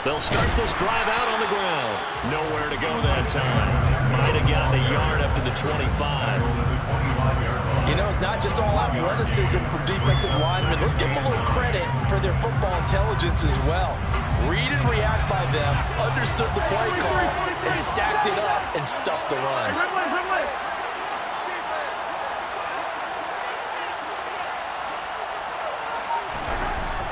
They'll start this drive out on the ground. Nowhere to go that time. Might have gotten a yard up to the 25. You know, it's not just all athleticism from defensive linemen. Let's give them a little credit for their football intelligence as well. Read and react by them, understood the play call, and stacked it up and stuffed the run.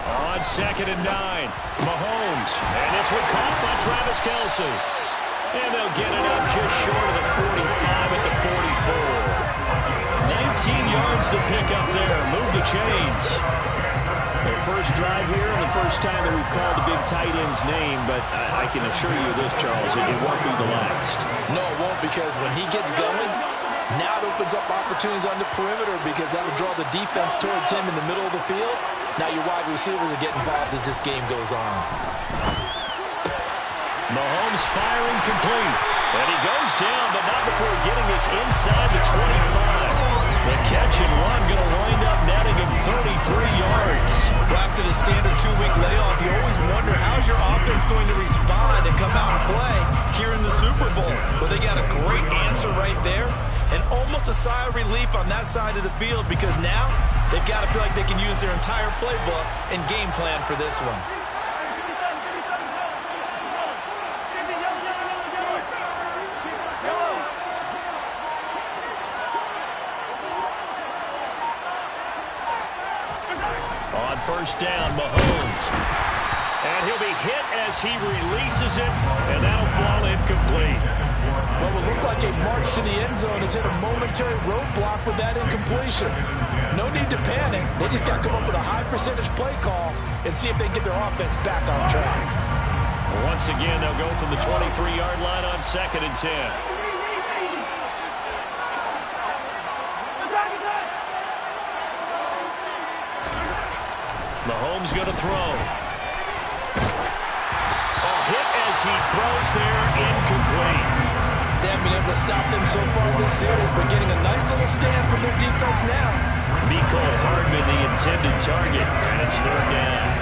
On 2nd and 9, Mahomes. And this one caught by Travis Kelce. And they'll get it up just short of the 45 at the 44. 19 yards to pick up there. Move the chains. Their first drive here and the first time that we've called the big tight end's name, but I can assure you this, Charles, it won't be the last. No, it won't, because when he gets going, now it opens up opportunities on the perimeter because that will draw the defense towards him in the middle of the field. Now your wide receivers will get involved as this game goes on. Mahomes firing complete. And he goes down, but not before getting this inside the 25. The catch and run going to wind up netting him 33 yards. Well, after the standard 2-week layoff, you always wonder how's your offense going to respond and come out and play here in the Super Bowl. Well, they got a great answer right there and almost a sigh of relief on that side of the field because now they've got to feel like they can use their entire playbook and game plan for this one. On first down, Mahomes. And he'll be hit as he releases it, and that'll fall incomplete. What will look like a march to the end zone has hit a momentary roadblock with that incompletion. No need to panic. They just got to come up with a high percentage play call and see if they can get their offense back on track. Once again, they'll go from the 23-yard line on 2nd and 10. Mahomes going to throw. A hit as he throws there, incomplete. They haven't been able to stop them so far this series, but getting a nice little stand from their defense now. Mecole Hardman, the intended target, and it's 3rd down.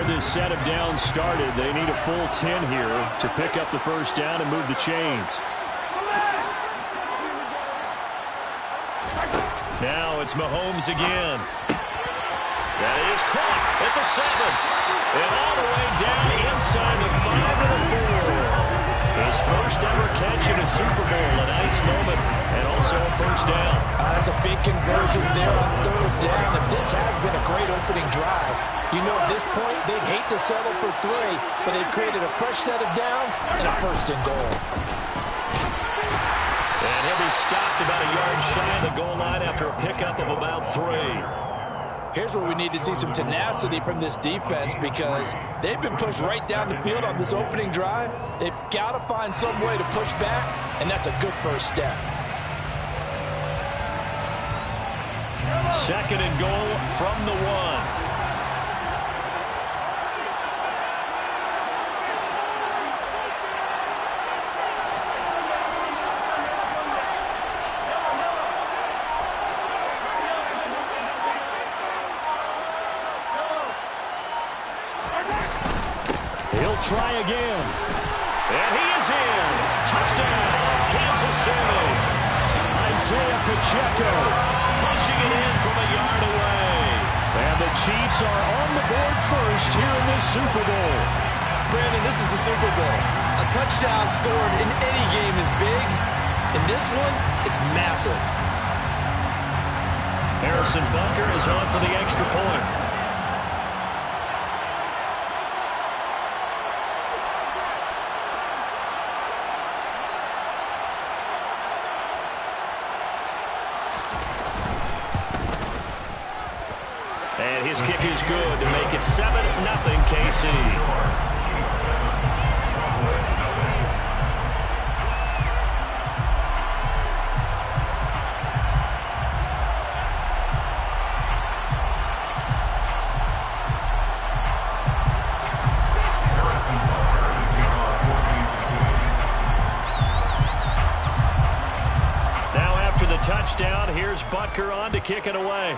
This set of downs started. They need a full 10 here to pick up the first down and move the chains. Now it's Mahomes again. That is caught at the 7. And all the way down inside the 5 of the 4. His first ever catch in a Super Bowl. A nice moment. And also a first down. That's a big conversion there on 3rd down. And this has been a great opening drive. You know, at this point, they'd hate to settle for 3, but they've created a fresh set of downs and a 1st and goal. And he'll be stopped about a yard shy of the goal line after a pickup of about 3. Here's where we need to see some tenacity from this defense because they've been pushed right down the field on this opening drive. They've got to find some way to push back, and that's a good first step. 2nd and goal from the 1. Try again. And he is in. Touchdown, Kansas City. Isaiah Pacheco punching it in from a yard away. And the Chiefs are on the board first here in this Super Bowl. Brandon, this is the Super Bowl. A touchdown scored in any game is big. In this one, it's massive. Harrison Butker is on for the extra point. And his kick is good to make it 7-0 KC. here's Butker on to kick it away.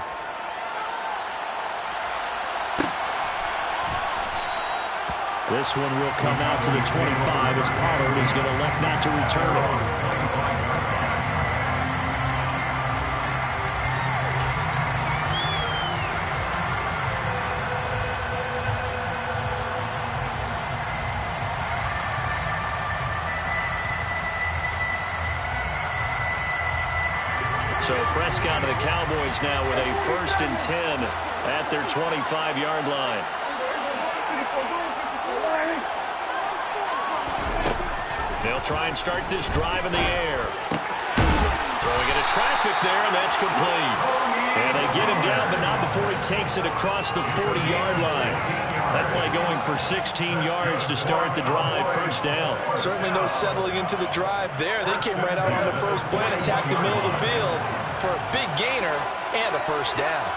This one will come out to the 25 as Pollard is going to elect not to return it. So Prescott of the Cowboys now with a 1st and 10 at their 25-yard line. They'll try and start this drive in the air. Throwing into traffic there, and that's complete. And they get him down, but not before he takes it across the 40-yard line. That play going for 16 yards to start the drive, 1st down. Certainly no settling into the drive there. They came right out on the first play and attacked the middle of the field for a big gainer and a 1st down.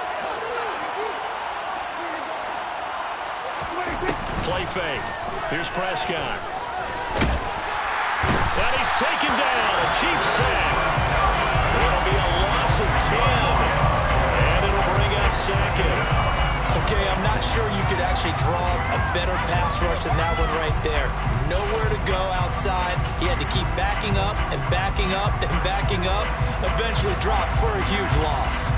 Play fake. Here's Prescott. And he's taken down. A Chiefs sack. It'll be a loss of 10. And it'll bring up 2nd. Okay, I'm not sure you could actually draw a better pass rush than that one right there. Nowhere to go outside. He had to keep backing up and backing up and backing up. Eventually dropped for a huge loss.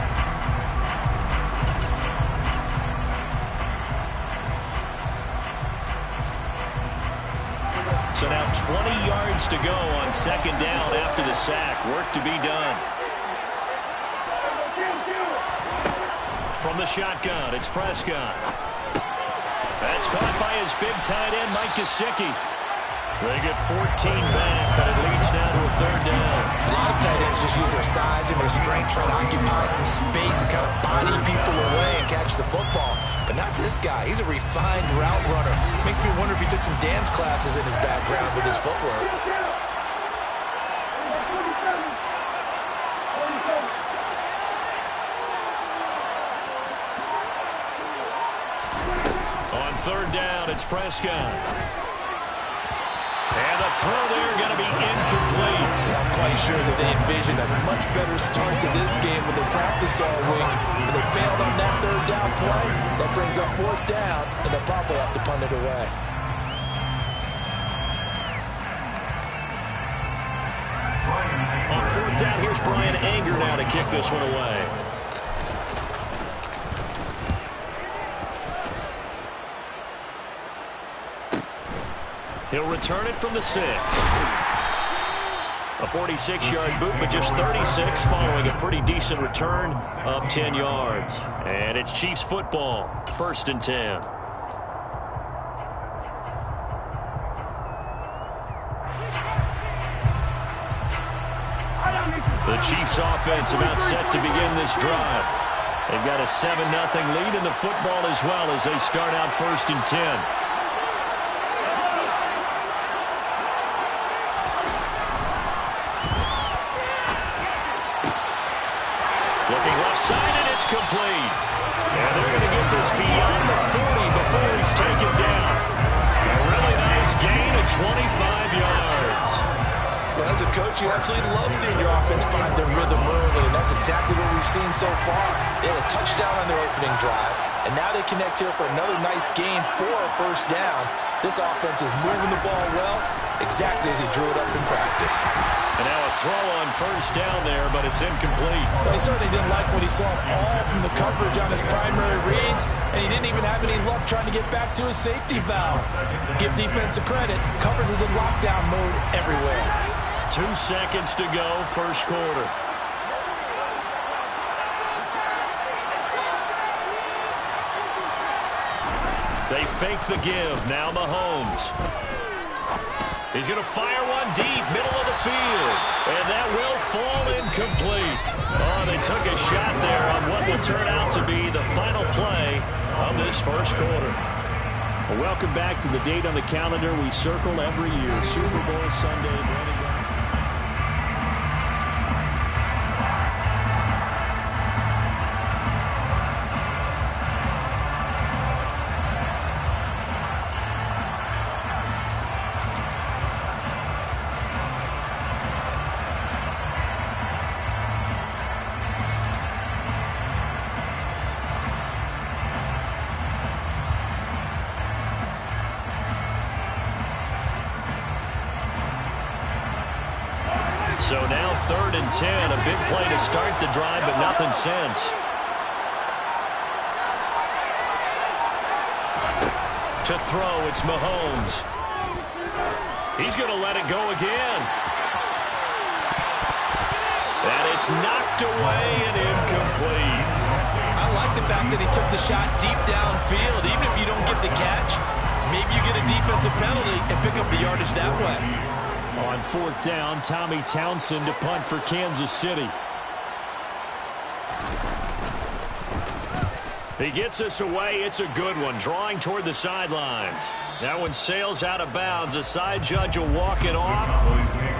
So now 20 yards to go on 2nd down after the sack. Work to be done. From the shotgun, it's Prescott. That's caught by his big tight end, Mike Gesicki. They get 14 back, but it leads now to a 3rd down. A lot of tight ends just use their size and their strength, trying to occupy some space and kind of body people away and catch the football. But not this guy. He's a refined route runner. Makes me wonder if he took some dance classes in his background with his footwork. On 3rd down, it's Prescott. And the throw there going to be incomplete. I'm quite sure that they envisioned a much better start to this game when they practiced all week. When they failed on that 3rd down play, that brings up 4th down, and they'll probably have to punt it away. On 4th down, here's Brian Anger now to kick this one away. He'll return it from the 6. A 46-yard boot, but just 36 following a pretty decent return of 10 yards. And it's Chiefs football, 1st and 10. The Chiefs offense about set to begin this drive. They've got a 7-0 lead in the football as well as they start out 1st and 10. Looking left side, and it's complete. And they're going to get this beyond the 40 before he's taken down. A really nice gain of 25 yards. Well, as a coach, you absolutely love seeing your offense find their rhythm early, and that's exactly what we've seen so far. They had a touchdown on their opening drive, and now they connect here for another nice gain for a 1st down. This offense is moving the ball well, exactly as he drew it up in practice. And now a throw on 1st down there, but it's incomplete. Well, he certainly didn't like what he saw all from the coverage on his primary reads, and he didn't even have any luck trying to get back to his safety valve. Give defense a credit. Coverage was in lockdown mode everywhere. 2 seconds to go, 1st quarter. They fake the give. Now Mahomes. He's going to fire one deep, middle of the field. And that will fall incomplete. Oh, they took a shot there on what will turn out to be the final play of this 1st quarter. Well, welcome back to the date on the calendar we circle every year. Super Bowl Sunday. So now 3rd and 10. A big play to start the drive, but nothing since. To throw, it's Mahomes. He's going to let it go again. And it's knocked away and incomplete. I like the fact that he took the shot deep downfield. Even if you don't get the catch, maybe you get a defensive penalty and pick up the yardage that way. On 4th down, Tommy Townsend to punt for Kansas City. He gets us away. It's a good one. Drawing toward the sidelines. That one sails out of bounds. The side judge will walk it off.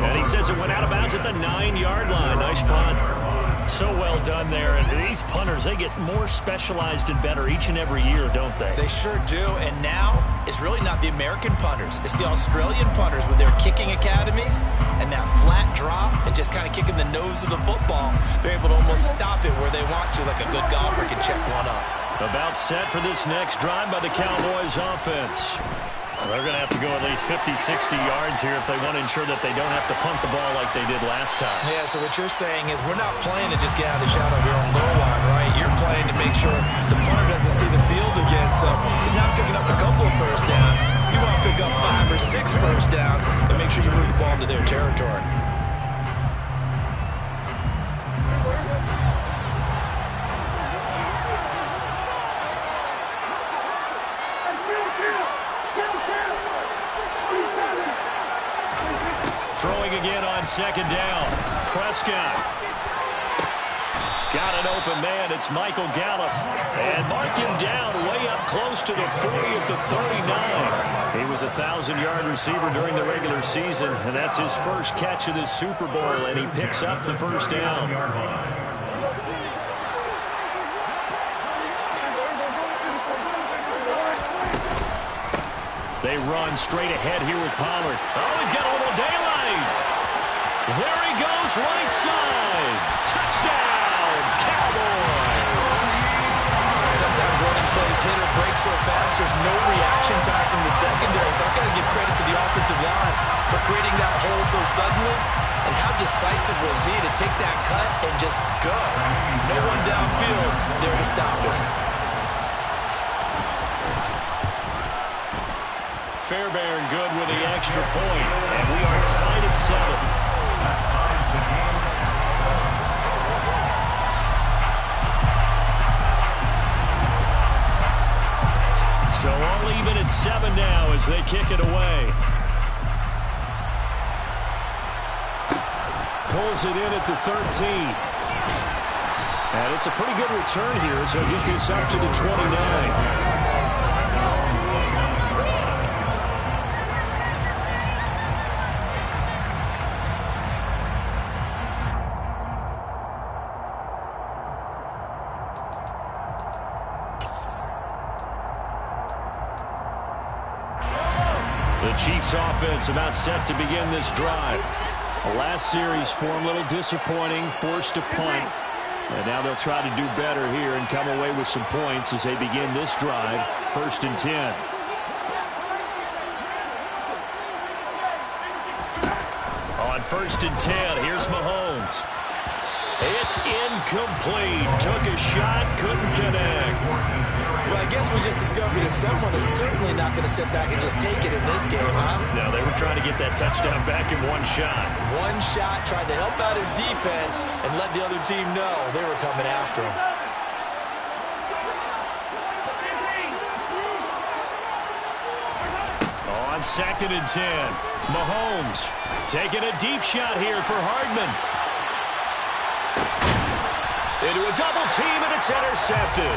And he says it went out of bounds at the 9-yard line. Nice punt. So well done there. And these punters, they get more specialized and better each and every year, don't they? They sure do. And now it's really not the American punters. It's the Australian punters with their kicking academies and that flat drop and just kind of kicking the nose of the football. They're able to almost stop it where they want to, like a good golfer can check one up. About set for this next drive by the Cowboys offense. They're going to have to go at least 50, 60 yards here if they want to ensure that they don't have to punt the ball like they did last time. Yeah, so what you're saying is we're not playing to just get out of the shadow of your own goal line, right? You're playing to make sure the punter doesn't see the field again. So he's not picking up a couple of first downs. You want to pick up 5 or 6 first downs and make sure you move the ball into their territory. Throwing again on 2nd down. Prescott. Got an open man. It's Michael Gallup. And mark him down way up close to the 40 at the 39. He was a 1,000-yard receiver during the regular season, and that's his first catch of this Super Bowl, and he picks up the first down. They run straight ahead here with Pollard. Oh, he's got a little daylight. There he goes, right side. Touchdown, Cowboys. Sometimes running plays hit or break so fast, there's no reaction time from the secondary. So I've got to give credit to the offensive line for creating that hole so suddenly. And how decisive was he to take that cut and just go. No one downfield there to stop it. Fairbairn good with the extra point, and we are tied at 7. So all even at 7 now as they kick it away. Pulls it in at the 13. And it's a pretty good return here, so he'll get this up to the 29. The Chiefs offense about set to begin this drive. The last series for them a little disappointing, forced to punt. And now they'll try to do better here and come away with some points as they begin this drive. 1st and 10. On 1st and 10, here's Mahomes. It's incomplete. Took a shot, couldn't connect. Well, I guess we just discovered that someone is certainly not going to sit back and just take it in this game, huh? No, they were trying to get that touchdown back in one shot. One shot, trying to help out his defense and let the other team know they were coming after him. On 2nd and 10, Mahomes taking a deep shot here for Hardman. Into a double team, and it's intercepted.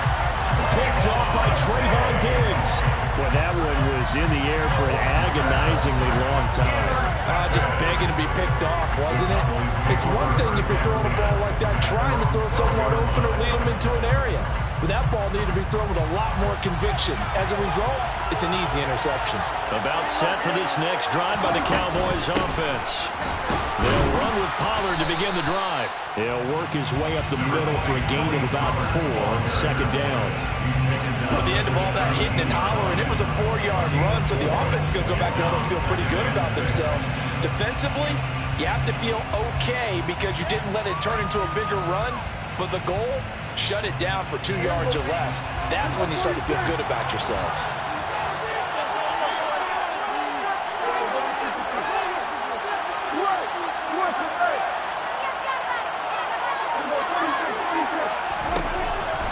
Picked off by Trayvon Diggs. Well, that one was in the air for an agonizingly long time. Just begging to be picked off, wasn't it? It's one thing if you're throwing a ball like that, trying to throw someone open or lead them into an area. But that ball needed to be thrown with a lot more conviction. As a result, it's an easy interception. About set for this next drive by the Cowboys offense. They'll run with Pollard to begin the drive. He'll work his way up the middle for a gain of about 4. 2nd down. At the end of all that hitting and hollering, it was a 4-yard run, so the offense is going to go back there and feel pretty good about themselves. Defensively, You have to feel okay because you didn't let it turn into a bigger run, but the goal, shut it down for 2 yards or less. That's when you start to feel good about yourselves.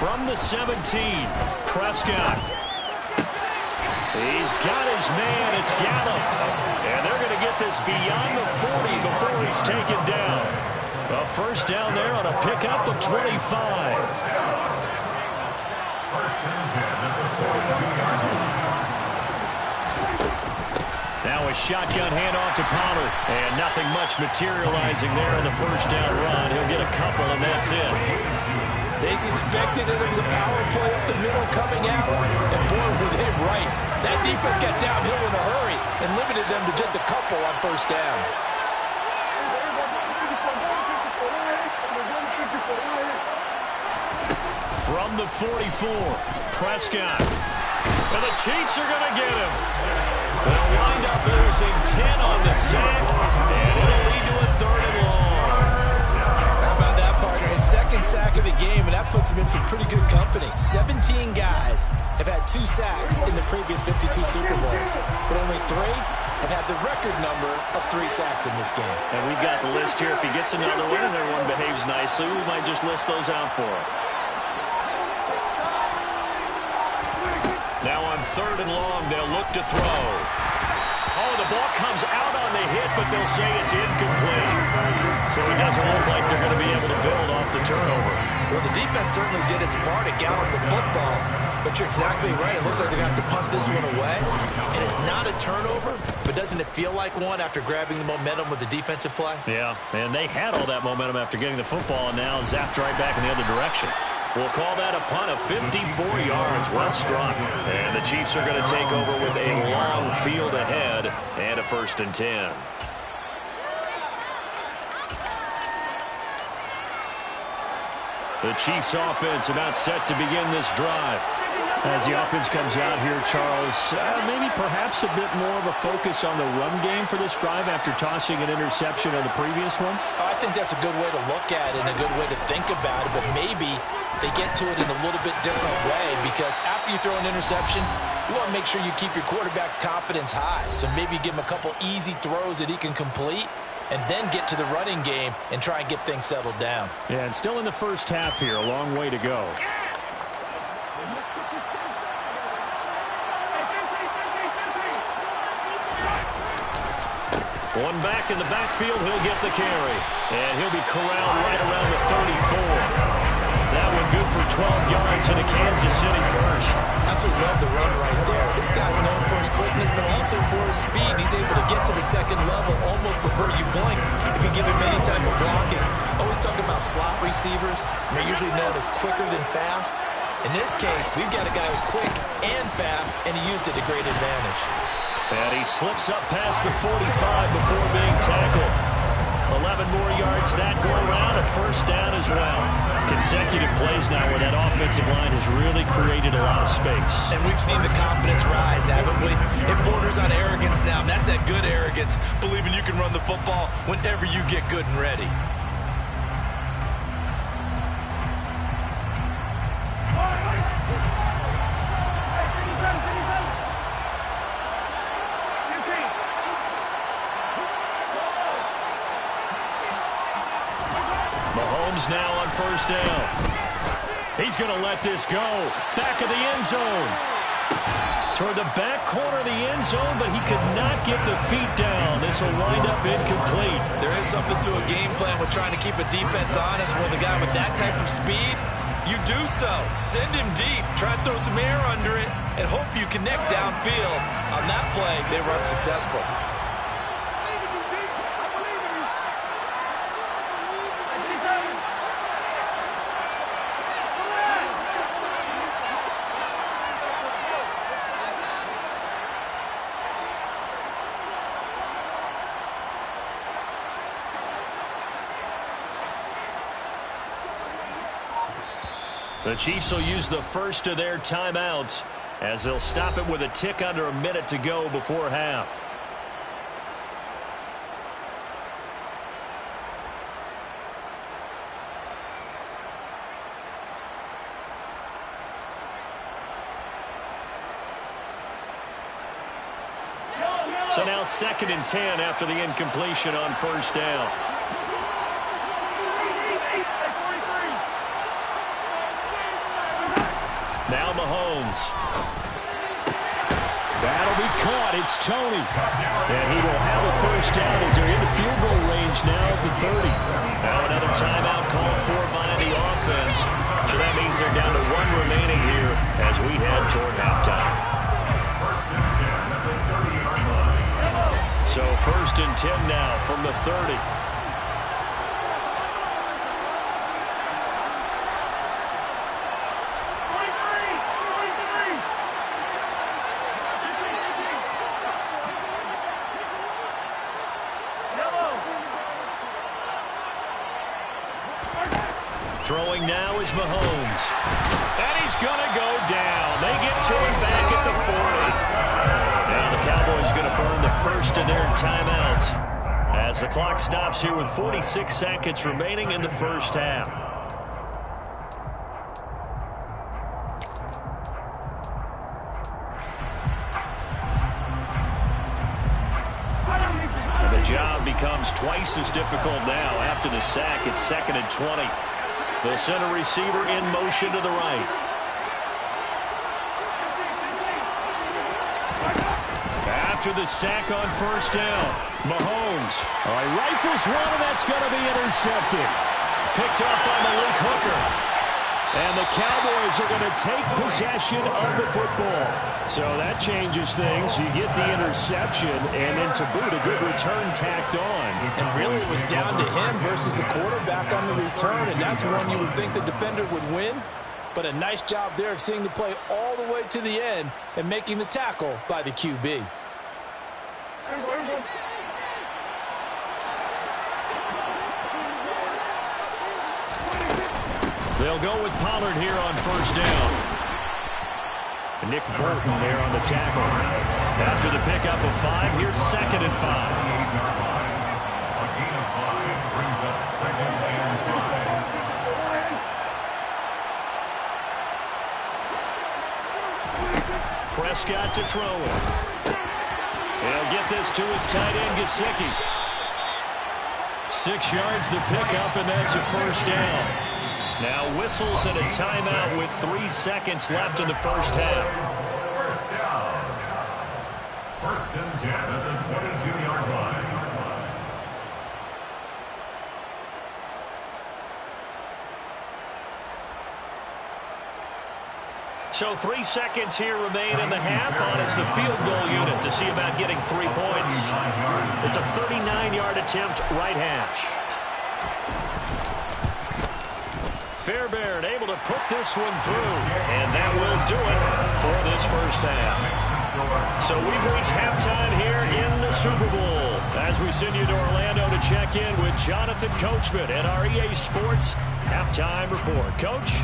From the 17, Prescott. He's got his man. It's Gallup. And they're going to get this beyond the 40 before he's taken down. A first down there on a pickup of 25. Now a shotgun handoff to Pollard. And nothing much materializing there on the first down run. He'll get a couple, and that's it. They suspected that it was a power play up the middle coming out, and boy, were they right. That defense got downhill in a hurry and limited them to just a couple on first down. From the 44, Prescott. And the Chiefs are going to get him. They'll wind up losing 10 on the sack, and it'll lead to a 3rd and long. His second sack of the game, and that puts him in some pretty good company. 17 guys have had 2 sacks in the previous 52 Super Bowls, but only 3 have had the record number of 3 sacks in this game. And we've got the list here. If he gets another one and everyone behaves nicely, we might just list those out for him. Now on 3rd and long, they'll look to throw. Oh, the ball comes out on the hit, but they'll say it's incomplete. So it doesn't look like they're going to be able to build off the turnover. Well, the defense certainly did its part to gallop the football, but you're exactly right. It looks like they're going to have to punt this one away. And it's not a turnover, but doesn't it feel like one after grabbing the momentum with the defensive play? Yeah, and they had all that momentum after getting the football and now zapped right back in the other direction. We'll call that a punt of 54 yards. Well struck. And the Chiefs are going to take over with a long field ahead and a 1st and 10. The Chiefs offense about set to begin this drive. As the offense comes out here, Charles, maybe perhaps a bit more of a focus on the run game for this drive after tossing an interception on the previous one? I think that's a good way to look at it and a good way to think about it, but maybe they get to it in a little bit different way because after you throw an interception, you want to make sure you keep your quarterback's confidence high. So maybe give him a couple easy throws that he can complete and then get to the running game and try and get things settled down. Yeah, and still in the first half here, a long way to go. One back in the backfield, he'll get the carry. And he'll be corralled right around the 34. That one good for 12 yards into Kansas City first. Absolutely love the run right there. This guy's known for his quickness, but also for his speed. He's able to get to the second level almost before you blink if you give him any type of blocking. Always talk about slot receivers. They're usually known as quicker than fast. In this case, we've got a guy who's quick and fast, and he used it to great advantage. And he slips up past the 45 before being tackled. 11 more yards that go around, a first down as well. Consecutive plays now where that offensive line has really created a lot of space. And we've seen the confidence rise, haven't we? It borders on arrogance now. That's that good arrogance, believing you can run the football whenever you get good and ready. Mahomes now on first down. He's going to let this go. Back of the end zone. Toward the back corner of the end zone, but he could not get the feet down. This will wind up incomplete. There is something to a game plan with trying to keep a defense honest. With a guy with that type of speed, you do so. Send him deep. Try to throw some air under it and hope you connect downfield. On that play, they were unsuccessful. The Chiefs will use the first of their timeouts as they'll stop it with a tick under a minute to go before half. So now 2nd and 10 after the incompletion on first down. Now Mahomes. That'll be caught. It's Tony. And he will have a first down as they're into field goal range now at the 30. Now another timeout called for by the offense. So that means they're down to 1 remaining here as we head toward halftime. So 1st and 10 now from the 30. Throwing now is Mahomes. And he's going to go down. They get to him back at the 40. Now the Cowboys going to burn the first of their timeouts as the clock stops here with 46 seconds remaining in the first half. And the job becomes twice as difficult now after the sack. It's 2nd and 20. They'll send a receiver in motion to the right. After the sack on first down, Mahomes. All right, rifles one, and that's going to be intercepted. Picked up by Malik Hooker. And the Cowboys are going to take possession of the football. So that changes things. You get the interception, and then to boot, a good return tacked on. And really it was down to him versus the quarterback on the return, and that's one you would think the defender would win. But a nice job there of seeing the play all the way to the end and making the tackle by the QB. They'll go with Pollard here on first down. Nick Bolton there on the tackle. After the pickup of 5, here's 2nd and 5. Prescott to throw it. He'll get this to his tight end, Gesicki. 6 yards the pickup, and that's a first down. Now whistles and a timeout with 3 seconds left in the first half. First down. 1st and 10 at the 22-yard line. So 3 seconds here remain in the half on it's the field goal unit to see about getting 3 points. It's a 39-yard attempt right hash. Fairbairn able to put this one through, and that will do it for this first half. So we've reached halftime here in the Super Bowl as we send you to Orlando to check in with Jonathan Coachman at our EA Sports Halftime Report. Coach?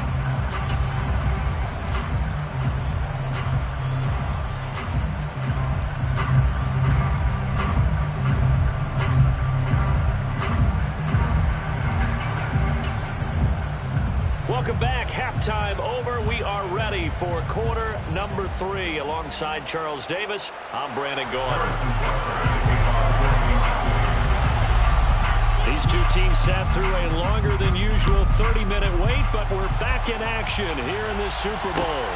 Welcome back. Halftime over. We are ready for quarter number 3. Alongside Charles Davis, I'm Brandon Gaudin. These two teams sat through a longer than usual 30-minute wait, but we're back in action here in this Super Bowl.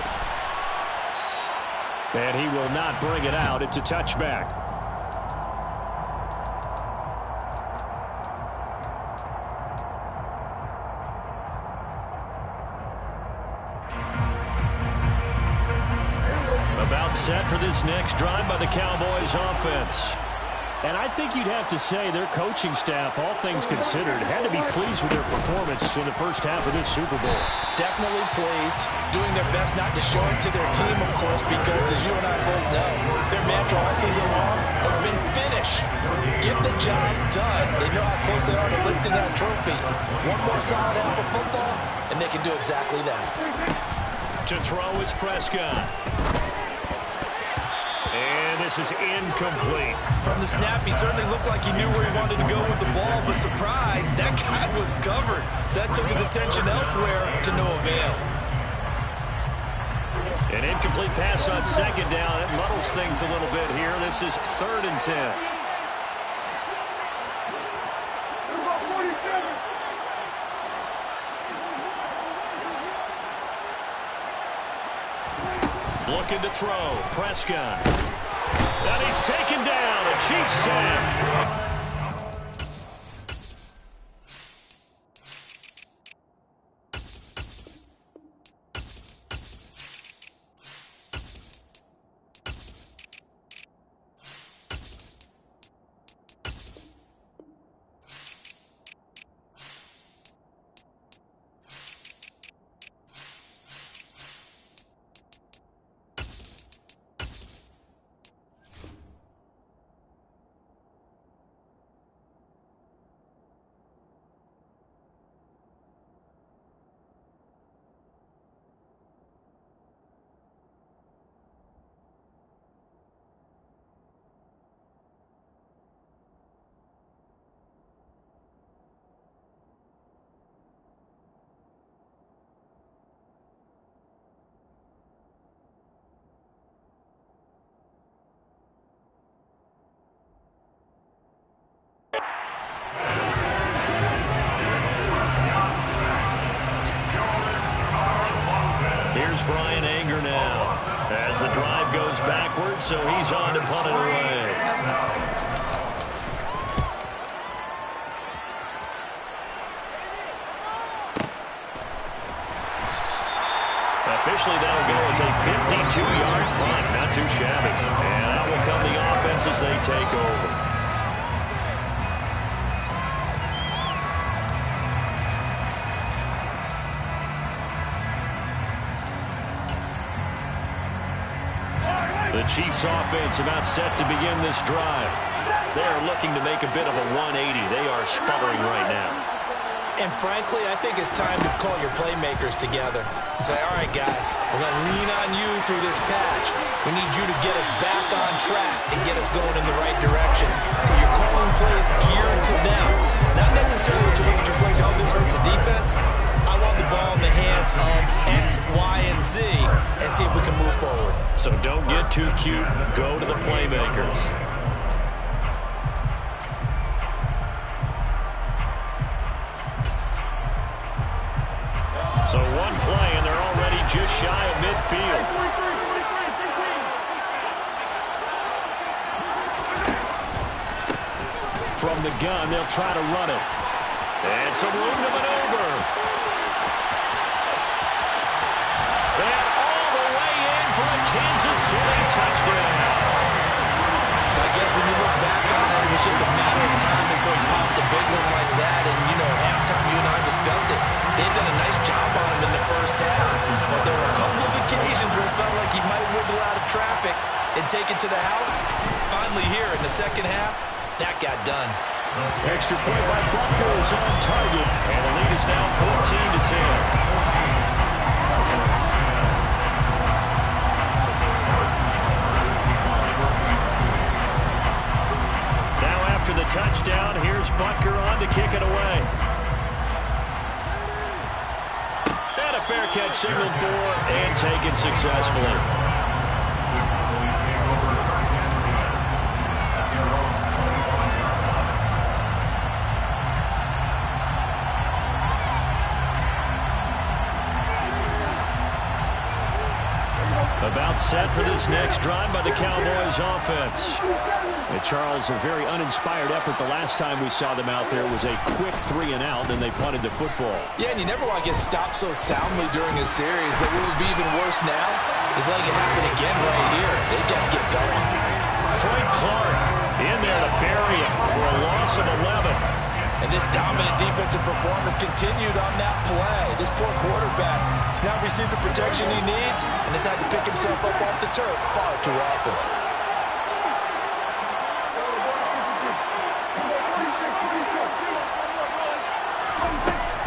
And he will not bring it out. It's a touchback. Set for this next drive by the Cowboys offense. And I think you'd have to say their coaching staff, all things considered, had to be pleased with their performance in the first half of this Super Bowl. Definitely pleased, doing their best not to show it to their team, of course, because as you and I both know, their mantra all season long has been finish. Get the job done. They know how close they are to lifting that trophy. One more solid half of football, and they can do exactly that. To throw is Prescott. And this is incomplete. From the snap, he certainly looked like he knew where he wanted to go with the ball, but surprise, that guy was covered. So that took his attention elsewhere to no avail. An incomplete pass on second down. It muddles things a little bit here. This is 3rd and 10. Looking to throw. Prescott. And he's taken down. A Chiefs sack. Here's Brian Anger now as the drive goes backwards, so he's on to punt it away. Officially, that'll go as a 52-yard punt. Not too shabby. And out will come the offense as they take over. The Chiefs offense about set to begin this drive. They are looking to make a bit of a 180. They are sputtering right now. And frankly, I think it's time to call your playmakers together and say, all right, guys, we're going to lean on you through this patch. We need you to get us back on track and get us going in the right direction. So you're calling plays geared to them. Not necessarily what you look at your plays, oh, this hurts the defense. I want the ball in the hands of X, Y, and Z and see if we can move forward. So don't get too cute. Go to the playmakers. So one play, and they're already just shy of midfield. From the gun, they'll try to run it. And some room to maneuver. And all the way in for a Kansas City touchdown. I guess when you look back on it, it was just a matter of time until he popped a big one like that. And, you know, at halftime, you and I discussed it. They had done a nice job on him in the first half. But there were a couple of occasions where it felt like he might wiggle out of traffic and take it to the house. Finally here in the second half, that got done. Extra point by Butker is on target. And the lead is now 14-10. After the touchdown, here's Butker on to kick it away. And a fair catch signaled for and taken successfully. About set for this next drive by the Cowboys offense. And Charles, a very uninspired effort the last time we saw them out there. It was a quick 3-and-out, and they punted the football. Yeah, and you never want to get stopped so soundly during a series, but what would be even worse now is letting it happen again right here. They've got to get going. Frank Clark in there to bury him for a loss of 11. And this dominant defensive performance continued on that play. This poor quarterback has not received the protection he needs and has had to pick himself up off the turf far too often.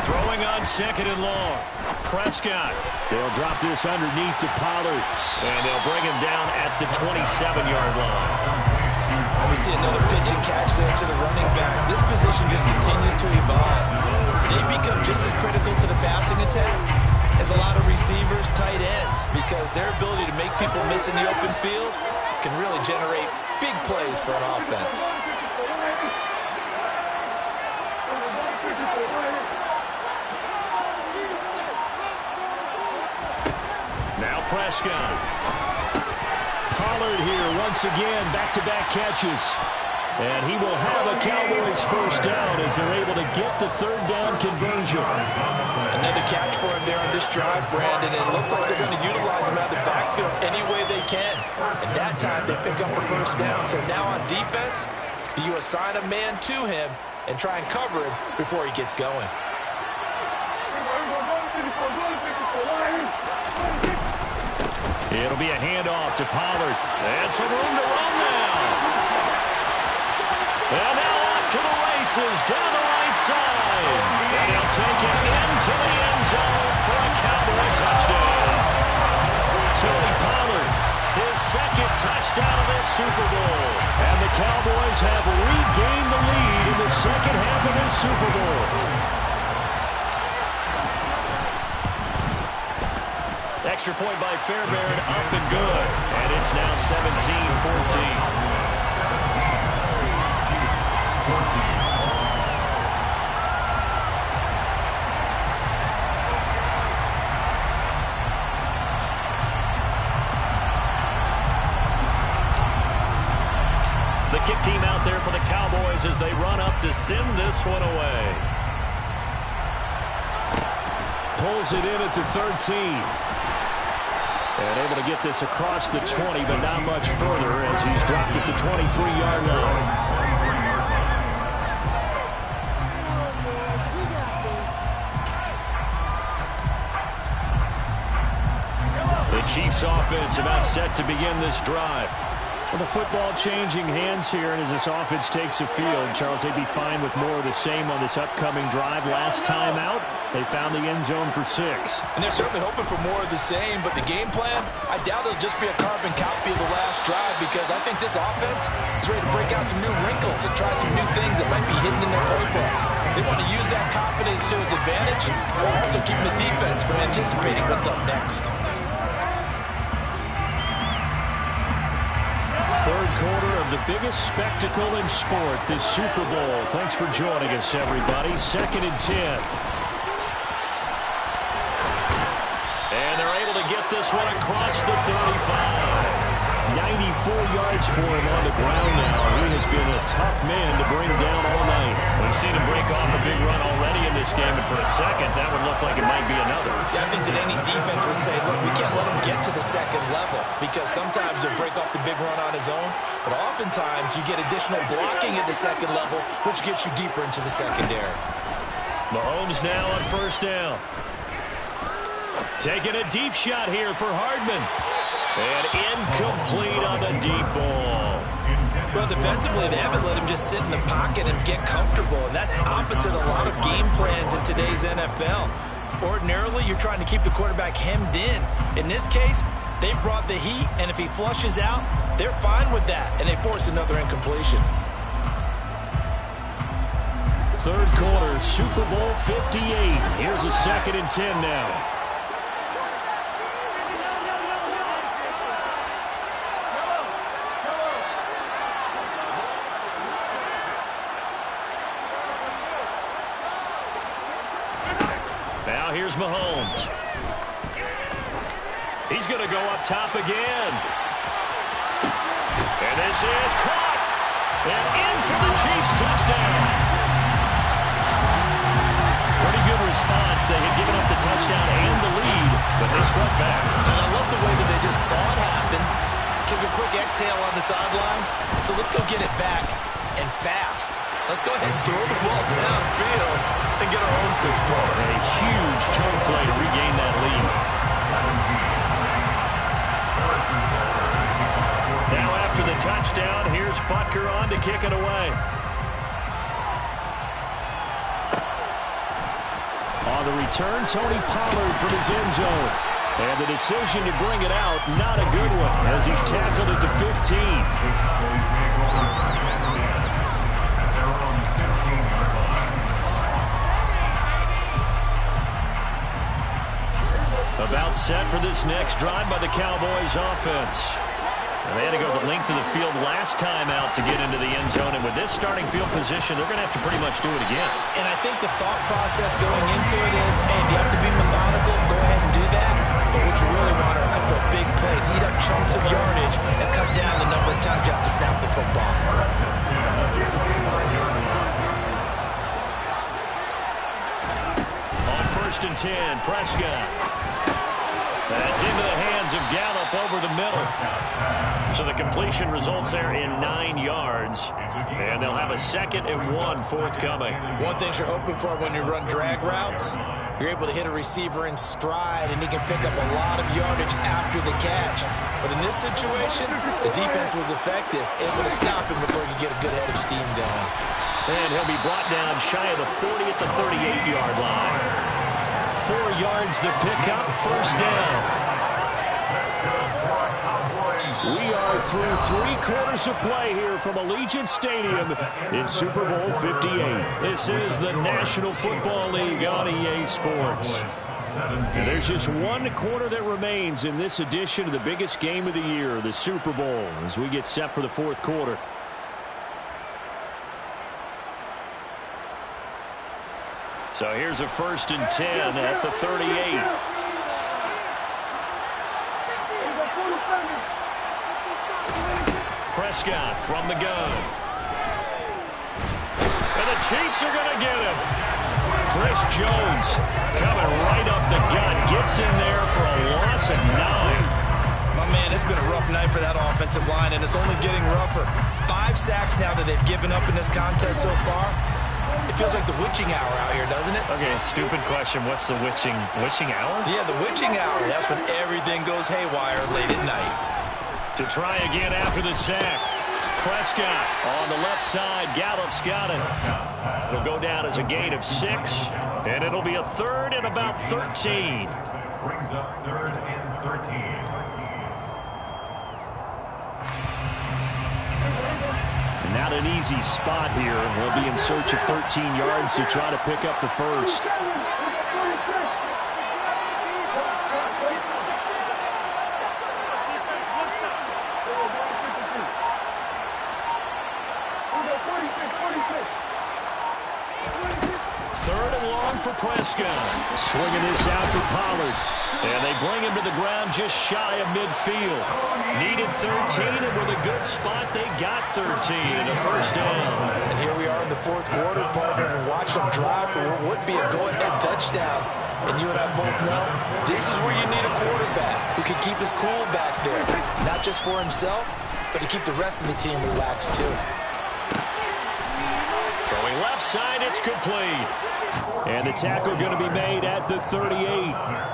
Throwing on 2nd and long. Prescott. They'll drop this underneath to Pollard. And they'll bring him down at the 27-yard line. And we see another pitch and catch there to the running back. This position just continues to evolve. They become just as critical to the passing attack is a lot of receivers, tight ends, because their ability to make people miss in the open field can really generate big plays for an offense. Now Prescott. Pollard here once again, back-to-back catches. And he will have a Cowboys first down as they're able to get the third down conversion. Another catch for him there on this drive, Brandon. And it looks like they're going to utilize him out of the backfield any way they can. And that time they pick up a first down. So now on defense, do you assign a man to him and try and cover him before he gets going? It'll be a handoff to Pollard. And some room to run now. And now off to the races down the right side. And he'll take it into the end zone for a Cowboy touchdown. Tony Pollard, his second touchdown of this Super Bowl. And the Cowboys have regained the lead in the second half of this Super Bowl. Extra point by Fairbairn, up and good. And it's now 17-14. The kick team out there for the Cowboys as they run up to send this one away. Pulls it in at the 13. And able to get this across the 20, but not much further as he's dropped it to 23-yard line. The Chiefs offense about set to begin this drive. Well, the football changing hands here, and as this offense takes the field, Charles, they'd be fine with more of the same on this upcoming drive. Last time out, they found the end zone for 6. And they're certainly hoping for more of the same, but the game plan, I doubt it'll just be a carbon copy of the last drive, because I think this offense is ready to break out some new wrinkles and try some new things that might be hidden in their playbook. They want to use that confidence to its advantage, while also keeping the defense from anticipating what's up next. Third quarter of the biggest spectacle in sport, this Super Bowl. Thanks for joining us, everybody. 2nd and 10. And they're able to get this one across the 35. 94 yards for him on the ground now. He has been a tough man to bring down all night. We've seen him break off a big run already in this game, and for a second, that would look like it might be another. Yeah, I think that any defense would say, look, we can't let him get to the second level, because sometimes he'll break off the big run on his own, but oftentimes you get additional blocking at the second level, which gets you deeper into the secondary. Mahomes now on first down. Taking a deep shot here for Hardman. And incomplete on the deep ball. Well, defensively, they haven't let him just sit in the pocket and get comfortable, and that's opposite a lot of game plans in today's NFL. Ordinarily, you're trying to keep the quarterback hemmed in. In this case, they brought the heat, and if he flushes out, they're fine with that, and they force another incompletion. Third quarter, Super Bowl 58. Here's a 2nd and 10 now. Now here's Mahomes. He's going to go up top again. And this is caught. And in for the Chiefs touchdown. Pretty good response. They had given up the touchdown and the lead, but they struck back. And I love the way that they just saw it happen. Took a quick exhale on the sidelines. So let's go get it back, and fast. Let's go ahead and throw the ball downfield and get our own 6 points. A huge chunk play to regain that lead. Now after the touchdown, here's Butker on to kick it away. On the return, Tony Pollard from his end zone. And the decision to bring it out, not a good one, as he's tackled at the 15. set for this next drive by the Cowboys offense. And they had to go the length of the field last time out to get into the end zone. And with this starting field position, they're going to have to pretty much do it again. And I think the thought process going into it is, hey, if you have to be methodical, go ahead and do that. But what you really want are a couple of big plays. Eat up chunks of yardage and cut down the number of times you have to snap the football. On 1st and 10, Prescott. That's into the hands of Gallup over the middle. So the completion results there in 9 yards. And they'll have a 2nd and 1 forthcoming. One thing you're hoping for when you run drag routes, you're able to hit a receiver in stride, and he can pick up a lot of yardage after the catch. But in this situation, the defense was effective, able to stop him before he could get a good head of steam going. And he'll be brought down shy of the 40 at the 38-yard line. 4 yards the pickup, 1st down. We are through 3 quarters of play here from Allegiant Stadium in Super Bowl 58. This is the National Football League on EA Sports. And there's just 1 quarter that remains in this edition of the biggest game of the year, the Super Bowl, as we get set for the 4th quarter. So here's a 1st and 10 at the 38. Prescott from the gun. And the Chiefs are going to get him. Chris Jones coming right up the gut. Gets in there for a loss of 9. My man, it's been a rough night for that offensive line, and it's only getting rougher. 5 sacks now that they've given up in this contest so far. It feels like the witching hour out here, doesn't it? Okay, stupid question. What's the witching hour? Yeah, the witching hour. That's when everything goes haywire late at night. To try again after the sack. Prescott on the left side. Gallup's got it. It'll go down as a gain of 6, and it'll be a 3rd and about 13. Brings up 3rd and 13. Not an easy spot here. They'll be in search of 13 yards to try to pick up the 1st. Third and long for Prescott. Swinging this out for Pollard. And they bring him to the ground just shy of midfield. Needed 13, and with a good spot, they got 13, a 1st down. And here we are in the 4th quarter, partner, and watch them drive for what would be a go-ahead touchdown. And you and I both know this is where you need a quarterback who can keep his cool back there. Not just for himself, but to keep the rest of the team relaxed, too. Throwing left side, it's complete. And the tackle going to be made at the 38.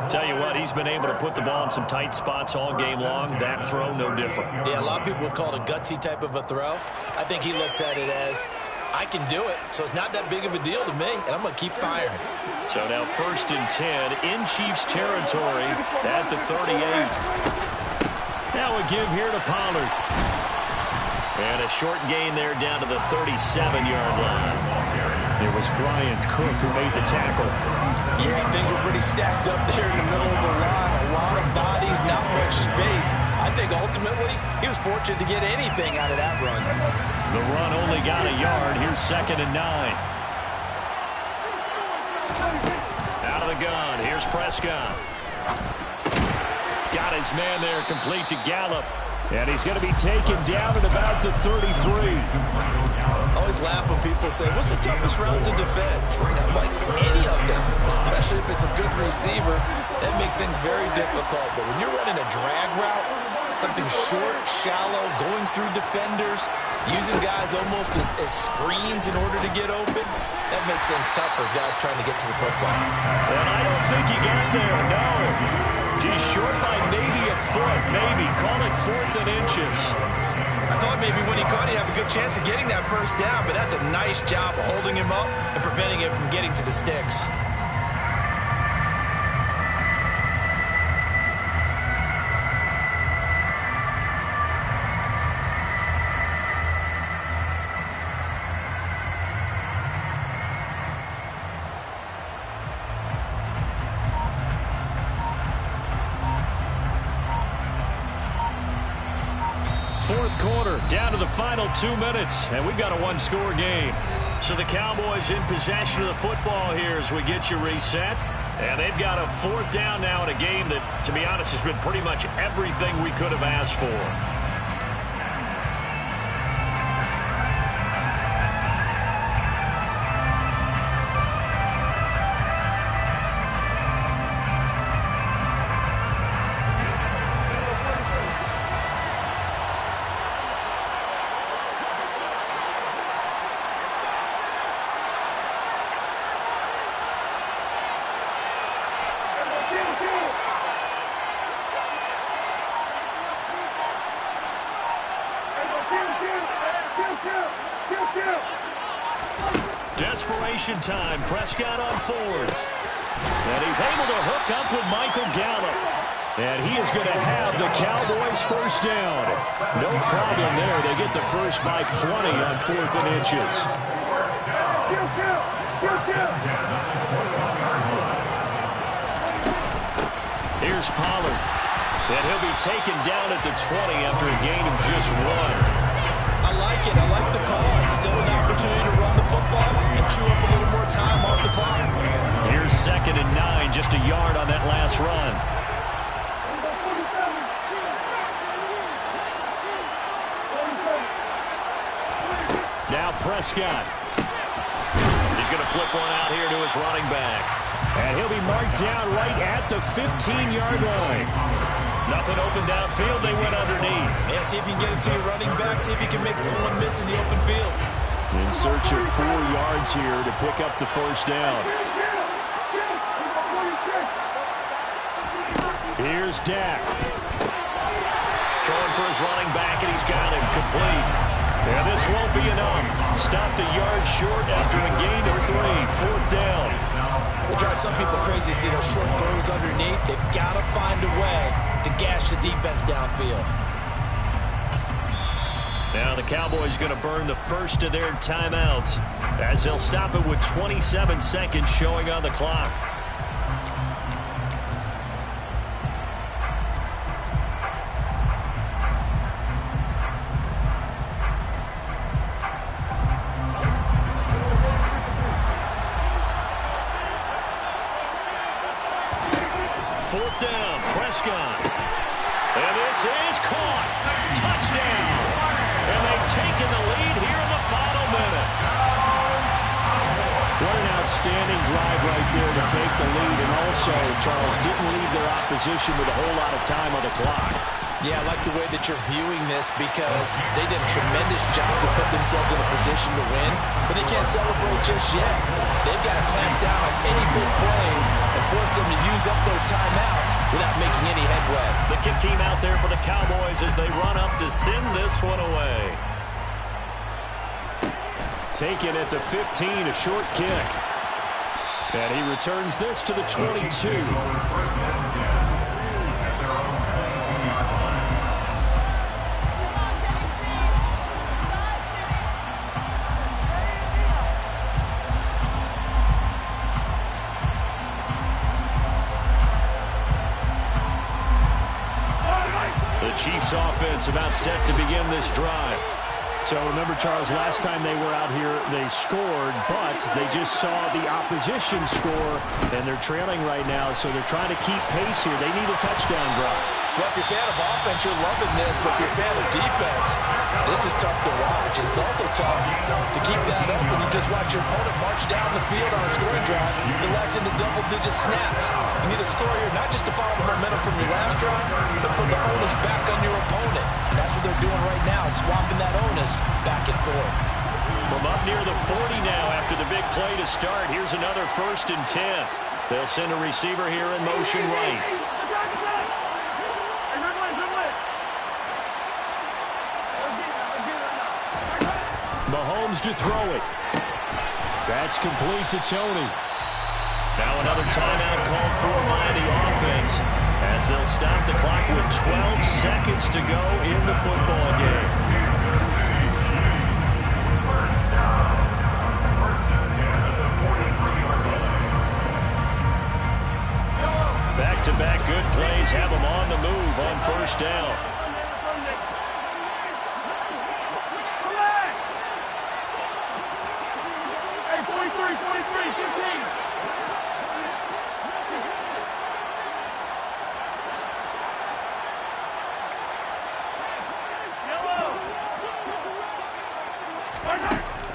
Tell you what, he's been able to put the ball in some tight spots all game long. That throw, no different. Yeah, a lot of people would call it a gutsy type of a throw. I think he looks at it as, I can do it, so it's not that big of a deal to me, and I'm going to keep firing. So now 1st and 10 in Chiefs territory at the 38. Now a give here to Pollard. And a short gain there down to the 37-yard line. It was Brian Cook who made the tackle. Yeah, things were pretty stacked up there in the middle of the line. A lot of bodies, not much space. I think ultimately he was fortunate to get anything out of that run. The run only got a yard. Here's 2nd and 9. Out of the gun. Here's Prescott. Got his man there, complete to Gallup. And he's going to be taken down at about the 33. I always laugh when people say, what's the toughest route to defend? I'm like, any of them, especially if it's a good receiver, that makes things very difficult. But when you're running a drag route, something short, shallow, going through defenders, using guys almost as screens in order to get open, that makes things tough for guys trying to get to the football. And I don't think he got there, no. He's short by maybe a foot, maybe. Call it 4th and inches. I thought maybe when he caught, he'd have a good chance of getting that 1st down, but that's a nice job of holding him up and preventing him from getting to the sticks. fourth quarter, down to the final 2 minutes, and we've got a one-score game. So the Cowboys in possession of the football here as we get you reset. And they've got a fourth down now in a game that, to be honest, has been pretty much everything we could have asked for. Desperation time. Prescott on fourth. And he's able to hook up with Michael Gallup. And he is going to have the Cowboys first down. No problem there. They get the first by 20 on 4th and inches. Here's Pollard. And he'll be taken down at the 20 after a gain of just 1. I like it. I like the call. It's still an opportunity to run the football and chew up a little more time off the clock. Here's 2nd and 9, just a yard on that last run. Now Prescott. He's going to flip one out here to his running back. And he'll be marked down right at the 15-yard line. Nothing open downfield. They went underneath. Yeah, see if you can get it to your running back. See if you can make someone miss in the open field. In search of 4 yards here to pick up the first down. Here's Dak. Throwing for his running back, and he's got him complete. And this won't be enough. Stopped a yard short after a gain of 3. 4th down. It drives some people crazy to see those short throws underneath. They've got to find a way to gash the defense downfield. Now the Cowboys going to burn the first of their timeouts as they'll stop it with 27 seconds showing on the clock. Fourth down, Prescott. And this is caught. Touchdown. And they've taken the lead here in the final minute. What an outstanding drive right there to take the lead. And also, Charles, didn't leave their opposition with a whole lot of time on the clock. Yeah, I like the way that you're viewing this because they did a tremendous job to put themselves in a position to win, but they can't celebrate just yet. They've got to clamp down on any big plays and force them to use up those timeouts without making any headway. The kick team out there for the Cowboys as they run up to send this one away. Taken at the 15, a short kick. And he returns this to the 22. Chiefs offense about set to begin this drive. So remember, Charles, last time they were out here, they scored, but they just saw the opposition score, and they're trailing right now, so they're trying to keep pace here. They need a touchdown drive. Well, if you're a fan of offense, you're loving this, but if you're a fan of defense, this is tough to watch. And it's also tough to keep that up when you just watch your opponent march down the field on a scoring drive. You're less into double-digit snaps. You need a score here, not just to follow the momentum from your last drive, but put the onus back on your opponent. And that's what they're doing right now, swapping that onus back and forth. From up near the 40 now after the big play to start, here's another 1st and 10. They'll send a receiver here in motion right. Mahomes to throw it. That's complete to Tony. Now another timeout called for by the offense as they'll stop the clock with 12 seconds to go in the football game. Back-to-back good plays have them on the move on 1st down.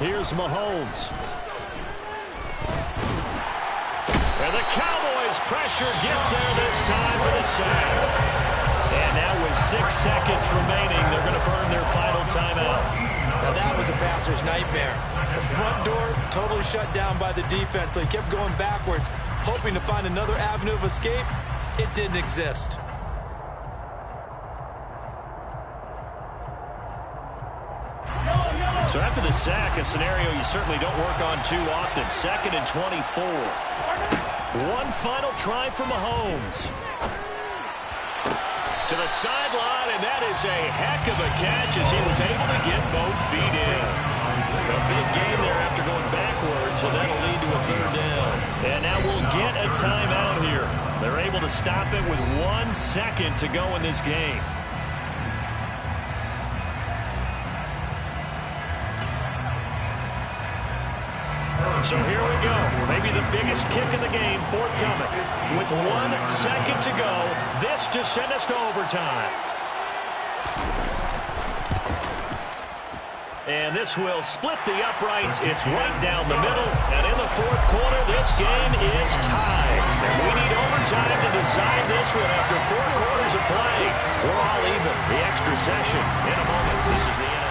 Here's Mahomes. And the Cowboys' pressure gets there this time for the sack. And now with 6 seconds remaining, they're going to burn their final timeout. Now that was a passer's nightmare. The front door totally shut down by the defense, so he kept going backwards, hoping to find another avenue of escape. It didn't exist. So after the sack, a scenario you certainly don't work on too often. 2nd and 24. One final try for Mahomes. To the sideline, and that is a heck of a catch as he was able to get both feet in. A big game there after going backwards, so that'll lead to a 3rd down. And now we'll get a timeout here. They're able to stop it with 1 second to go in this game. So here we go. Maybe the biggest kick in the game forthcoming. With 1 second to go, this to send us to overtime. And this will split the uprights. It's right down the middle. And in the 4th quarter, this game is tied. And we need overtime to decide this one after 4 quarters of play. We're all even. The extra session in a moment. This is the NFL.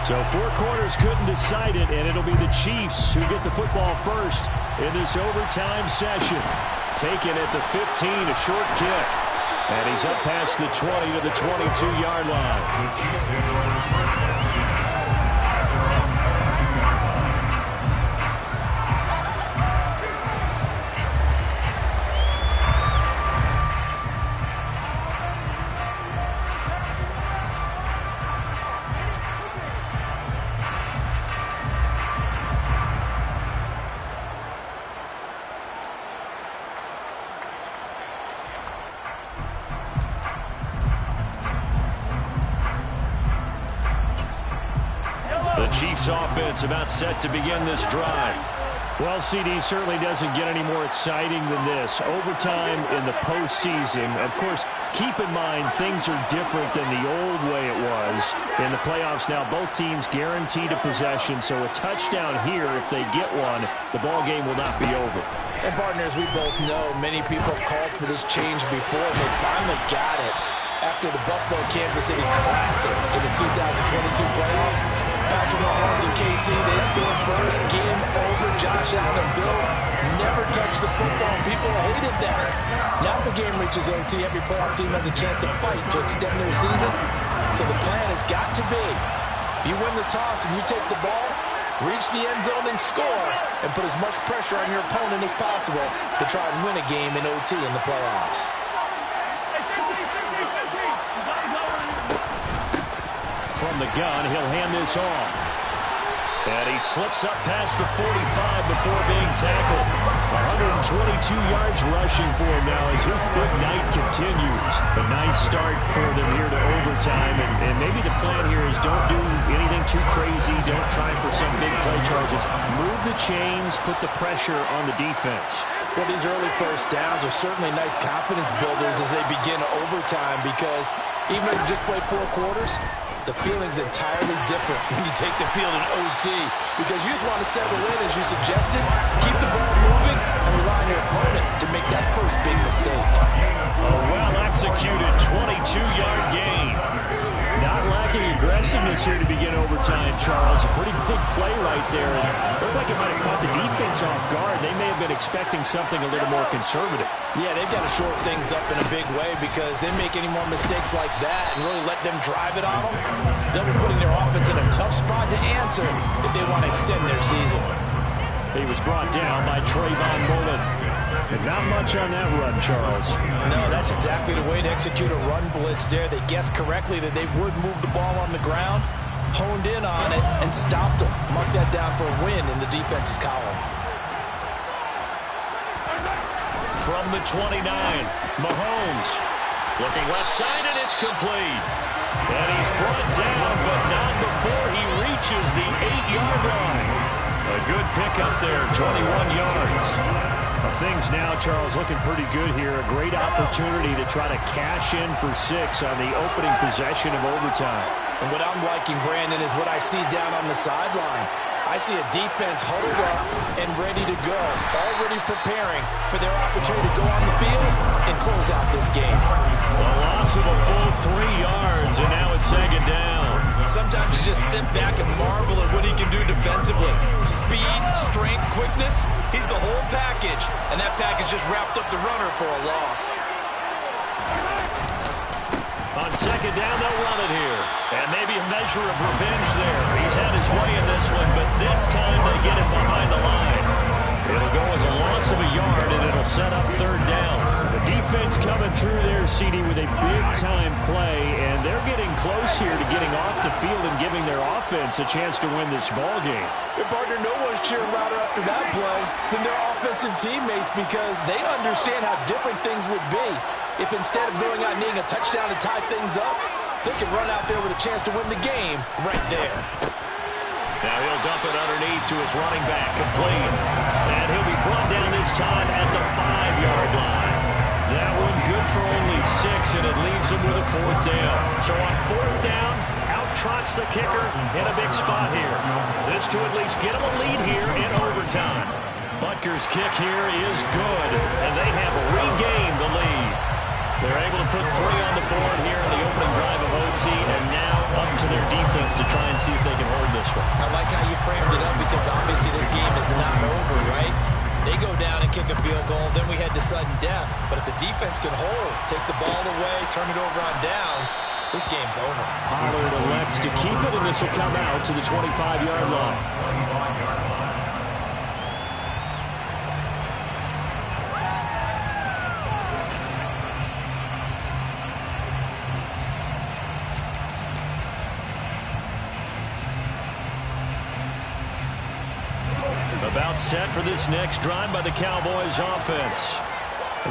So 4 quarters couldn't decide it, and it'll be the Chiefs who get the football first in this overtime session. Taken at the 15, a short kick. And he's up past the 20 to the 22-yard line. The Chiefs offense about set to begin this drive. Well, CD certainly doesn't get any more exciting than this. Overtime in the postseason. Of course, keep in mind things are different than the old way it was. In the playoffs now, both teams guaranteed a possession, so a touchdown here, if they get one, the ball game will not be over. And partners, we both know many people called for this change before. They finally got it after the Buffalo-Kansas City Classic in the 2022 playoffs. Patrick Mahomes and KC, they scored first. Game over. Josh Allen and Bills never touched the football. People hated that. Now the game reaches OT. Every playoff team has a chance to fight to extend their season. So the plan has got to be, if you win the toss and you take the ball, reach the end zone and score, and put as much pressure on your opponent as possible to try and win a game in OT in the playoffs. From the gun, he'll hand this off. And he slips up past the 45 before being tackled. 122 yards rushing for him now as his big night continues. A nice start for them here to overtime. And maybe the plan here is don't do anything too crazy. Don't try for some big play charges. Move the chains, put the pressure on the defense. Well, these early first downs are certainly nice confidence builders as they begin overtime, because even if you just play 4 quarters, the feeling's entirely different when you take the field in OT, because you just want to settle in, as you suggested, keep the ball moving, and rely on your opponent to make that first big mistake. A well-executed 22-yard gain. Not lacking aggressiveness here to begin overtime, Charles. A pretty big play right there. It looked like it might have caught the defense off guard. They may have been expecting something a little more conservative. Yeah, they've got to short things up in a big way because they make any more mistakes like that and really let them drive it on them, they'll be putting their offense in a tough spot to answer if they want to extend their season. He was brought down by Trayvon Mullen. And not much on that run, Charles. No, that's exactly the way to execute a run blitz there. They guessed correctly that they would move the ball on the ground, honed in on it, and stopped them. Mark that down for a win in the defense's column. From the 29, Mahomes. Looking left side, and it's complete. And he's brought down, but not before he reaches the 8-yard line. A good pickup there, 21 yards. Things now, Charles, looking pretty good here. A great opportunity to try to cash in for 6 on the opening possession of overtime. And what I'm liking, Brandon, is what I see down on the sidelines. I see a defense huddled up and ready to go, already preparing for their opportunity to go on the field and close out this game. A loss of a full 3 yards, and now it's second down. Sometimes you just sit back and marvel at what he can do defensively. Speed, strength, quickness, he's the whole package. And that package just wrapped up the runner for a loss. On second down, they'll run it here. And maybe a measure of revenge there. He's had his way in this one, but this time they get it behind the line. It'll go as a loss of a yard, and it'll set up third down. The defense coming through there, CD, with a big-time play, and they're getting close here to getting off the field and giving their offense a chance to win this ball game. Your partner, no one's cheering louder after that play than their offensive teammates because they understand how different things would be if instead of going out and needing a touchdown to tie things up, they can run out there with a chance to win the game right there. Now he'll dump it underneath to his running back, complete. And he'll be brought down this time at the 5-yard line. That one good for only 6, and it leaves him with a 4th down. So on 4th down, out trots the kicker in a big spot here. This to at least get him a lead here in overtime. Butker's kick here is good, and they have regained the lead. They're able to put 3 on the board here in the opening drive of OT, and now up to their defense to try and see if they can hold this one. I like how you framed it up because obviously this game is not over, right? They go down and kick a field goal, then we head to sudden death. But if the defense can hold, take the ball away, turn it over on downs, this game's over. Pollard elects to keep it, and this will come out to the 25-yard line. About set for this next drive by the Cowboys offense.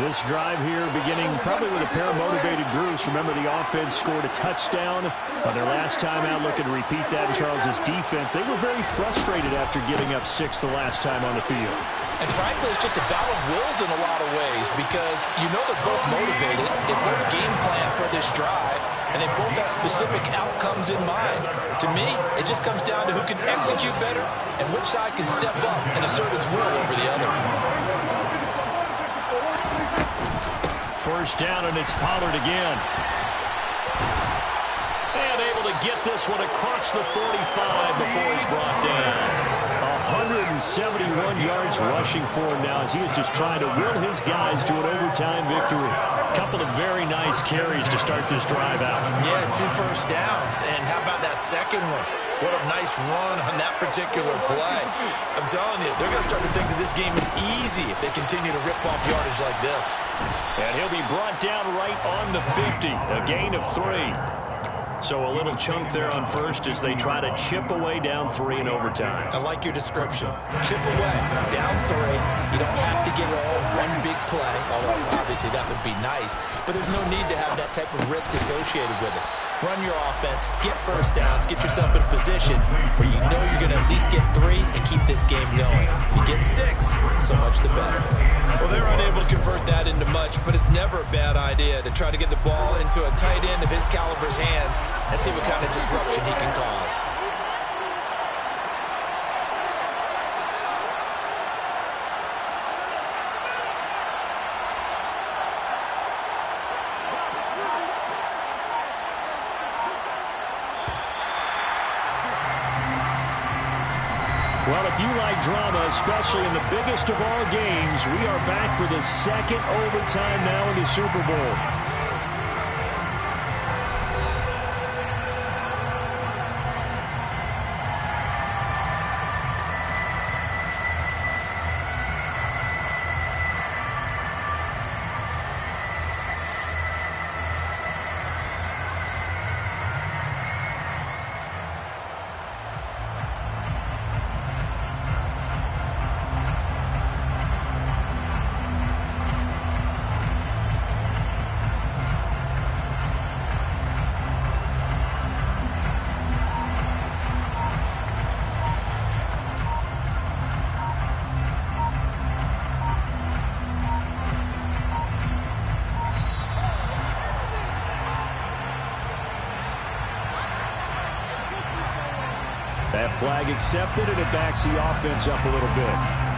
This drive here beginning probably with a pair of motivated groups. Remember, the offense scored a touchdown on their last time out. Looking to repeat that in Charles's defense. They were very frustrated after giving up 6 the last time on the field. And frankly, it's just a battle of wills in a lot of ways because you know they're both motivated. They both game plan for this drive, and they both have specific outcomes in mind. To me, it just comes down to who can execute better and which side can step up and assert its will over the other. First down, and it's Pollard again. And able to get this one across the 45 before he's brought down. 171 yards rushing for him now as he is just trying to will his guys to an overtime victory. Couple of very nice carries to start this drive out. Yeah, 2 first downs. And how about that second one? What a nice run on that particular play. I'm telling you, they're going to start to think that this game is easy if they continue to rip off yardage like this. And he'll be brought down right on the 50, a gain of 3. So a little chunk there on first as they try to chip away down 3 in overtime. I like your description. Chip away, down 3. You don't have to get it all one big play, although obviously that would be nice. But there's no need to have that type of risk associated with it. Run your offense, get first downs, get yourself in a position where you know you're going to at least get 3 and keep this game going. If you get 6, so much the better. Well, they're unable to convert that into much, but it's never a bad idea to try to get the ball into a tight end of his caliber's hands and see what kind of disruption he can cause. Well, a if you like drama, especially in the biggest of all games, we are back for the second overtime now in the Super Bowl. That flag accepted, and it backs the offense up a little bit.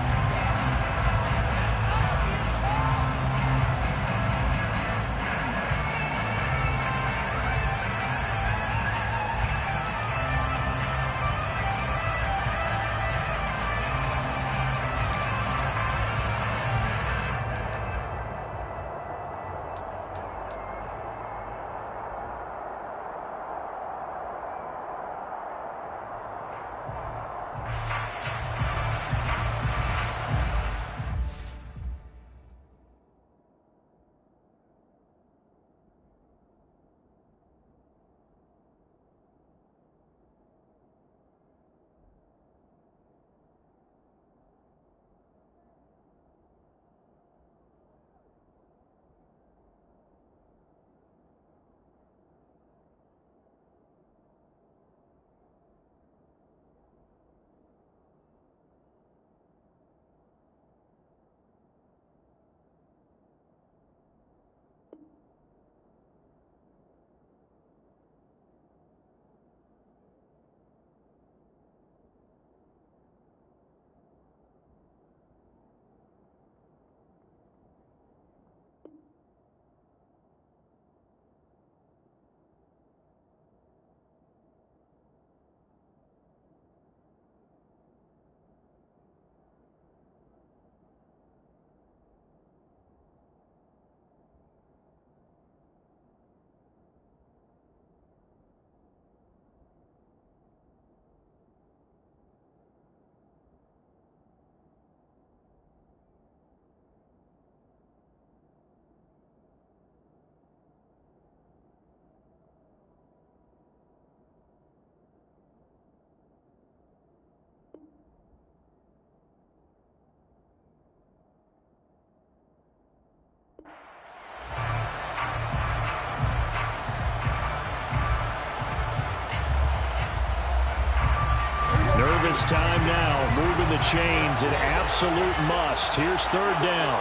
Nervous time now, moving the chains, an absolute must. Here's third down.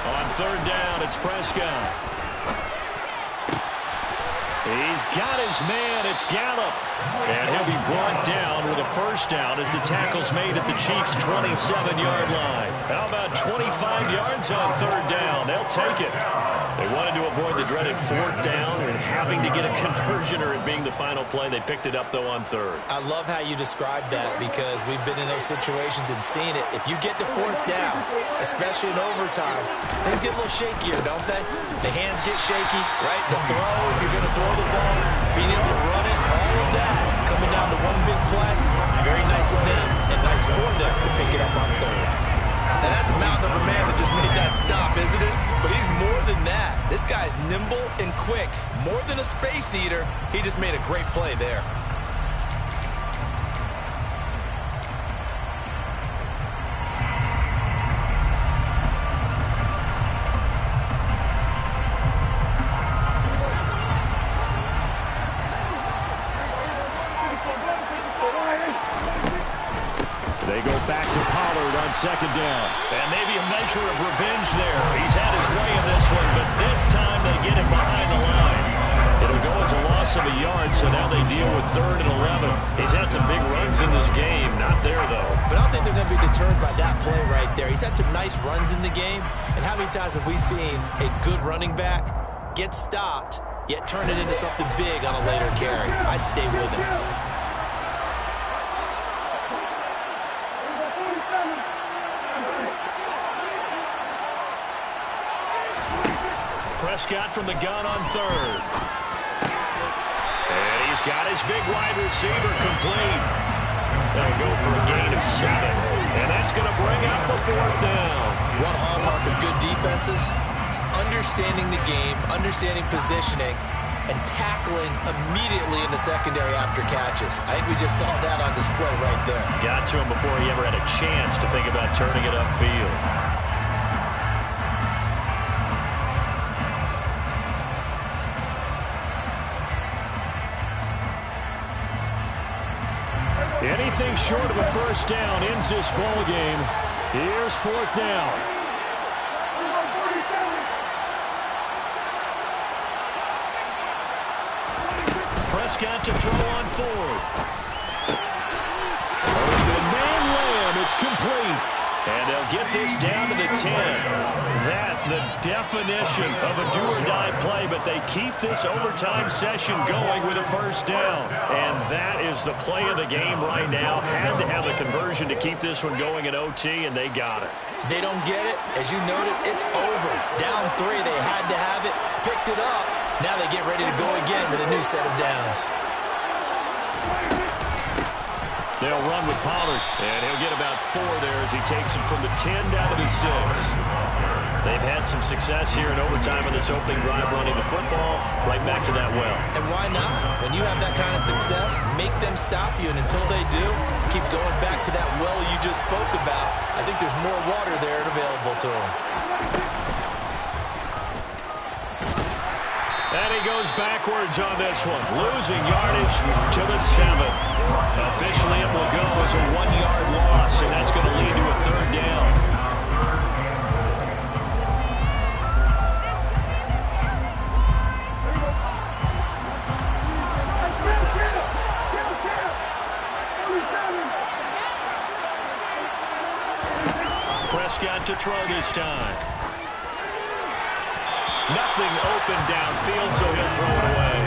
On third down, it's Prescott. He's got his man. It's Gallup. And he'll be brought down with a first down as the tackle's made at the Chiefs' 27-yard line. How about 25 yards on third down? They'll take it. They wanted to avoid the dreaded fourth down and having to get a conversion or it being the final play. They picked it up, though, on third. I love how you described that because we've been in those situations and seen it. If you get to fourth down, especially in overtime, things get a little shakier, don't they? The hands get shaky, right? The throw, if you're going to throw the ball, being able to run it, all of that coming down to one big play. Very nice of them and nice for them to pick it up on third. And that's a mountain of a man that just made that stop, isn't it? But he's more than that. This guy's nimble and quick. More than a space eater, he just made a great play there. They go back to Pollard on second down. And maybe a measure of revenge there. He's had his way in this one, but this time they get him behind the line. It'll go as a loss of a yard. yard, so now they deal with 3rd and 11. He's had some big runs in this game. Not there, though. But I don't think they're going to be deterred by that play right there. He's had some nice runs in the game. And how many times have we seen a good running back get stopped, yet turn it into something big on a later carry? I'd stay with him. Prescott from the gun on 3rd. And he's got his big wide receiver complete. They'll go for a gain of 7. And that's going to bring up the 4th down. One hallmark of good defenses is understanding the game, understanding positioning, and tackling immediately in the secondary after catches. I think we just saw that on display right there. Got to him before he ever had a chance to think about turning it upfield. Anything short of a first down ends this ball game. Here's 4th down. Prescott to throw on 4th. Open man Lamb. It's complete. And they'll get this down to the 10. That, the definition of a do-or-die play, but they keep this overtime session going with a first down. And that is the play of the game right now. Had to have the conversion to keep this one going in OT, and they got it. They don't get it. As you noted, it's over. Down 3, they had to have it. Picked it up. Now they get ready to go again with a new set of downs. They'll run with Pollard, and he'll get about 4 there as he takes it from the 10 down to the 6. They've had some success here in overtime in this opening drive running the football right back to that well. And why not? When you have that kind of success, make them stop you, and until they do, keep going back to that well you just spoke about. I think there's more water there available to them. And he goes backwards on this one, losing yardage to the 7. Officially, it will go as a 1-yard loss, and that's going to lead to a 3rd down. Prescott to throw this time. Nothing open downfield, so he'll throw it away.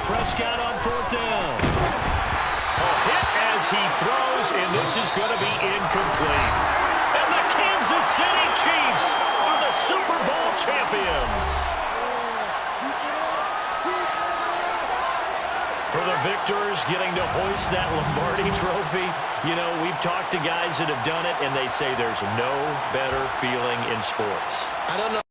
Prescott on 4th down. A hit as he throws, and this is going to be incomplete. And the Kansas City Chiefs are the Super Bowl champions. For the victors getting to hoist that Lombardi trophy, you know, we've talked to guys that have done it, and they say there's no better feeling in sports. I don't know.